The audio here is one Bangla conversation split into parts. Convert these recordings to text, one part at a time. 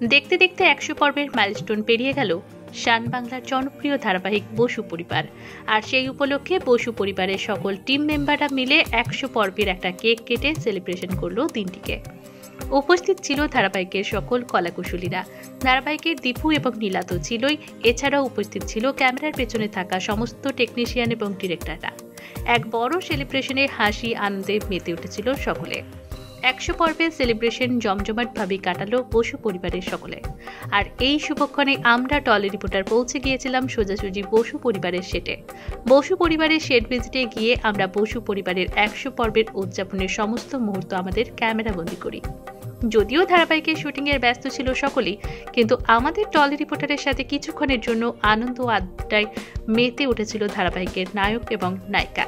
দেখতে দেখতে 100 পর্বের মাইলস্টোন পেরিয়ে গেল শান বাংলার জনপ্রিয় ধারাবাহিক বসু পরিবার। আর সেই উপলক্ষে বসু পরিবারের সকল টিম মেম্বাররা মিলে 100 পর্বের একটা কেক কেটে সেলিব্রেশন করলো দিনটিকে। উপস্থিত ছিল ধারাবাহিকের সকল কলাকুশলীরা। ধারাবাহিকের দীপু এবং নীলা তো ছিলই, এছাড়াও উপস্থিত ছিল ক্যামেরার পেছনে থাকা সমস্ত টেকনিশিয়ান এবং ডিরেক্টররা। এক বড় সেলিব্রেশনে হাসি আনন্দে মেতে উঠেছিল সকলে। 100 পর্বের সেলিব্রেশন জমজমাটভাবে কাটালো বসু পরিবারের সকলে। আর এই শুভক্ষণে আমরা টলি রিপোর্টার পৌঁছে গিয়েছিলাম সোজাসুজি বসু পরিবারের সেটে। বসু পরিবারের সেট ভিজিটে গিয়ে আমরা বসু পরিবারের 100 পর্বের উদযাপনের সমস্ত মুহূর্ত আমাদের ক্যামেরাবন্দি করি। যদিও ধারাবাহিকের শুটিংয়ের ব্যস্ত ছিল সকলেই, কিন্তু আমাদের টলি রিপোর্টারের সাথে কিছুক্ষণের জন্য আনন্দ আড্ডায় মেতে উঠেছিল ধারাবাহিকের নায়ক এবং নায়িকা।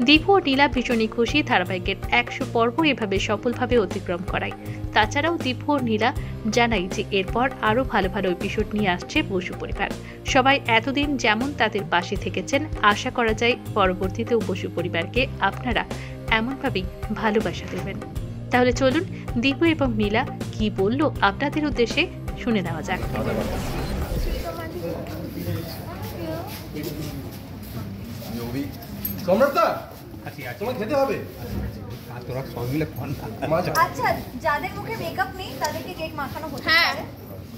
দীপু ও নীলা ভীষণই খুশি ধারাবাহিকের 100 পর্ব এভাবে সফলভাবে অতিক্রম করায়। তাছাড়াও দীপু ও নীলা জানাই যে এরপর আরও ভালো ভালো এপিসোড নিয়ে আসছে বসু পরিবার। সবাই এতদিন যেমন তাদের পাশে থেকেছেন, আশা করা যায় পরবর্তীতেও বসু পরিবারকে আপনারা এমনভাবেই ভালোবাসা দেবেন। তাহলে চলুন দীপু এবং নীলা কি বলল আপনাদের উদ্দেশ্যে শুনে নেওয়া যাক। তোমার খেতে হবে। আচ্ছা, যাদের মুখে মেকআপ নেই তাদেরকে কেক মাখানো হচ্ছে। হ্যাঁ,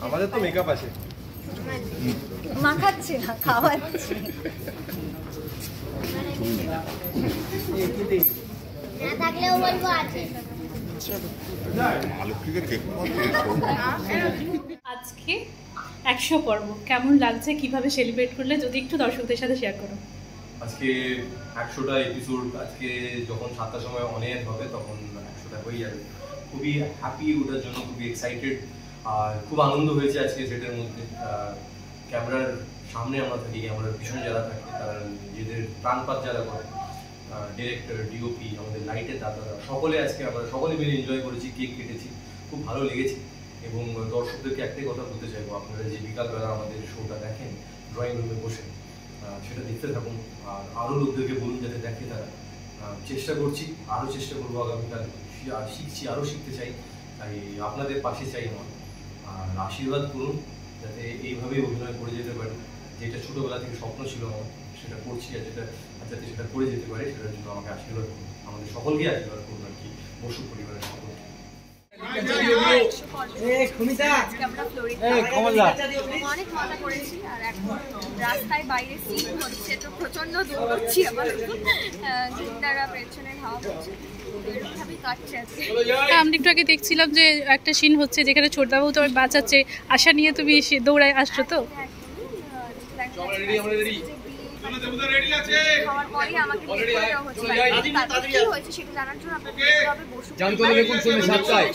আমাদের তো মেকআপ আছে, মাখাচ্ছে না, খাওয়াচ্ছে। না থাকলেও বলবো আছে। আজকে 100 পর্ব কেমন লাগছে, কিভাবে সেলিব্রেট করলে যদি একটু দর্শকদের সাথে শেয়ার করো। আজকে 100টা এপিসোড, আজকে যখন 7টার সময় অনেক হবে তখন 100টা হয়ে যাবে। খুবই হ্যাপি ওটার জন্য, খুবই এক্সাইটেড। আর খুব আনন্দ হয়েছে আজকে সেটার মধ্যে। ক্যামেরার সামনে আমরা থাকি, ক্যামেরার পিছনে যারা থাকে তারা নিজেদের প্রাণপাত যারা করে, ডিরেক্টর, ডিওপি, আমাদের লাইটের দাদারা, সকলে আজকে আমরা সকলে মিলে এনজয় করেছি, কেক কেটেছি, খুব ভালো লেগেছে। এবং দর্শকদেরকে একটাই কথা বলতে চাইবো, আপনারা যে বিকালবেলা আমাদের শোটা দেখেন ড্রয়িং রুমে বসে, সেটা দেখতে থাকুন। আর আরও লোকদেরকে বলুন যাতে দেখে তারা। চেষ্টা করছি, আরও চেষ্টা করবো আগামীকাল, শিখছি, আরও শিখতে চাই, তাই আপনাদের পাশে চাই আমার। আর আশীর্বাদ করুন যাতে এইভাবেই অভিনয় করে যেতে পারি। যেটা ছোটোবেলা থেকে স্বপ্ন ছিল আমার, সেটা করছি, আর যেটা যাতে সেটা করে যেতে পারে সেটার জন্য আমাকে আশীর্বাদ করুন, আমাদের সকলকে আশীর্বাদ করুন আর কি, বসু পরিবারের সকলকে। অনেক মজা করেছি। আর এখন রাস্তায় বাইরে সিন হচ্ছে, তো প্রচন্ড দৌড়চ্ছি, আবার ঝিন্দারা পেছনে হাওয়া হচ্ছে, এরকমভাবেই কাটছে আজকে। আমরা একটু আগে দেখছিলাম যে একটা সিন হচ্ছে যেখানে ছোটবাবু তোমার বাঁচাচ্ছে, আশা নিয়ে তুমি দৌড়ায় আসছো তো। খাওয়ার পরেই আমাকে বের করে দেওয়া হচ্ছে। তারপর কি হয়েছে সেটা জানার জন্য আপনাদের দেখতে হবে বসু পরিবার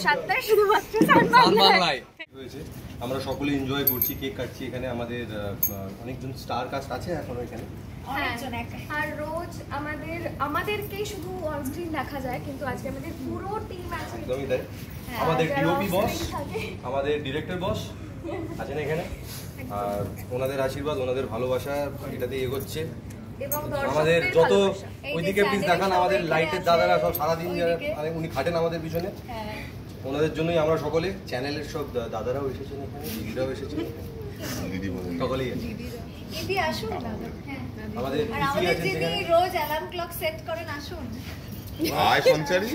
7টায় শুধুমাত্র শান বাংলায়। আমরা সকলে এনজয় করছি, কেক কাটছি। এখানে আমাদের অনেকজন স্টার কাস্ট আছে এখনো এখানে। আর রোজ আমাদেরকেই শুধু অন স্ক্রিন দেখা যায়, কিন্তু আজকে আমাদের পুরো টিম আছে। একদমই তাই। আমাদের ডিওপি বস, আমাদের ডিরেক্টর বস আছেন এখানে। আর ওনাদের আশীর্বাদ, ওনাদের ভালোবাসা এটাতে এগোচ্ছে। আমাদের যত ওইদিকে প্লিজ দেখান, আমাদের লাইটের দাদারা সব সারাদিন উনি খাটেন আমাদের পিছনে, ওনাদের জন্যই আমরা সকলে, চ্যানেলের সব দাদারাও এসেছেন এখানে, দিদিরাও এসেছেন, সকলেই দিদি আসুন না। আমাদের আর আমাদের দিদি রোজ অ্যালার্ম ক্লক সেট করেন, আসুন। হাই সঞ্চারি,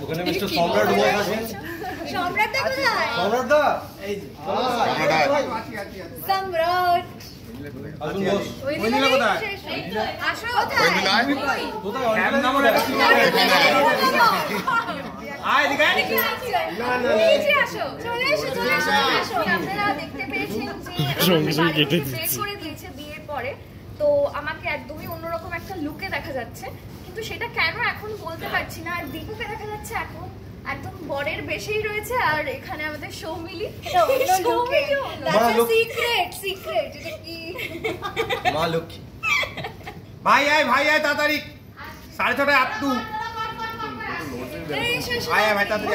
ওখানে মিস্টার সম্রাট বস আছেন। সম্রাট দা কোথায়? সম্রাট দা, এই সম্রাট আসুন বস। ওই নীলা কোথায়? আসো কোথায়? কোথায় অনেক নাম আছে। আয় দিকে না না নিচে আসো, চলে এসো, চলে এসো, আসো। আপনারা দেখতে পেয়েছেন যে সেট করে দিয়েছে বিয়ের পরে, তো আমাকে একদমই অন্যরকম একটা লুকে দেখা যাচ্ছে, কিন্তু সেটা কেন এখন বলতে পারছি না। আর দীপুকে দেখা যাচ্ছে এখন একদম বরের বেশেই রয়েছে, আর এখানে আমাদের সৌমিলি সিক্রেট এটা কি মা লক্ষ্মী। ভাই আয় তাড়াতাড়ি, 6:30 আপটু আয় ভাই, তাড়াতাড়ি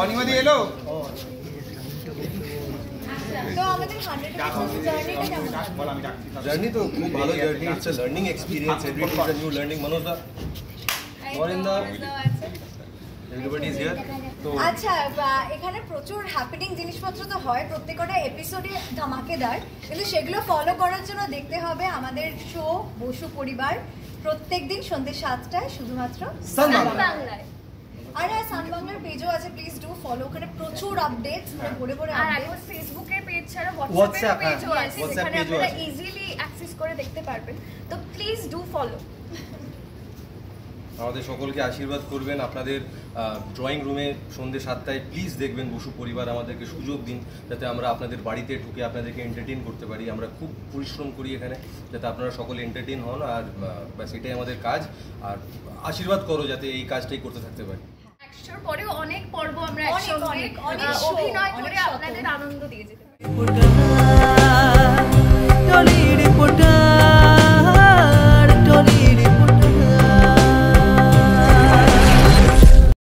অনিমাদি এলো। তো আমাদের 100 জার্নিটা কেমন? জার্নি তো খুব ভালো journey, it's a learning experience, every day is a new learning. Manoj দা, মরিন্দা, এভরিবডি ইজ হিয়ার। তো আচ্ছা, এখানে প্রচুর হ্যাপেনিং জিনিসপত্র তো হয় প্রত্যেকটা এপিসোডে, ধামাকেদার, কিন্তু সেগুলো ফলো করার জন্য দেখতে হবে আমাদের শো বসু পরিবার প্রত্যেকদিন সন্ধ্যে 7টায় শুধুমাত্র সান বাংলায়। আর হ্যাঁ, সান বাংলার পেজও আছে, প্লিজ ডু ফলো। ওখানে প্রচুর আপডেটস, মানে ভরে ভরে আর আপডেটস। এখন ফেসবুকের পেজ ছাড়া WhatsApp, হোয়াটসঅ্যাপের পেজও হ্যাঁ, আছে, WhatsApp যেখানে পেজও আপনারা আছে। ইজিলি অ্যাক্সেস করে দেখতে পারবেন। তো প্লিজ ডু ফলো। আমাদের সকলকে আশীর্বাদ করবেন। আপনাদের ড্রয়িং রুমে সন্ধ্যে 7টায় প্লিজ দেখবেন বসু পরিবার। আমাদেরকে সুযোগ দিন যাতে আমরা আপনাদের বাড়িতে ঢুকে আপনাদেরকে এন্টারটেইন করতে পারি। আমরা খুব পরিশ্রম করি এখানে যাতে আপনারা সকলে এন্টারটেইন হন, আর ব্যাস এটাই আমাদের কাজ। আর আশীর্বাদ করো যাতে এই কাজটাই করতে থাকতে পারি। 100 পরেও অনেক পর্ব আমরা অনেক, একসঙ্গে অনেক, অনেক show, অভিনয় অনেক করে শত। আপনাদের আনন্দ দিয়ে যেতে পারি। Reporter,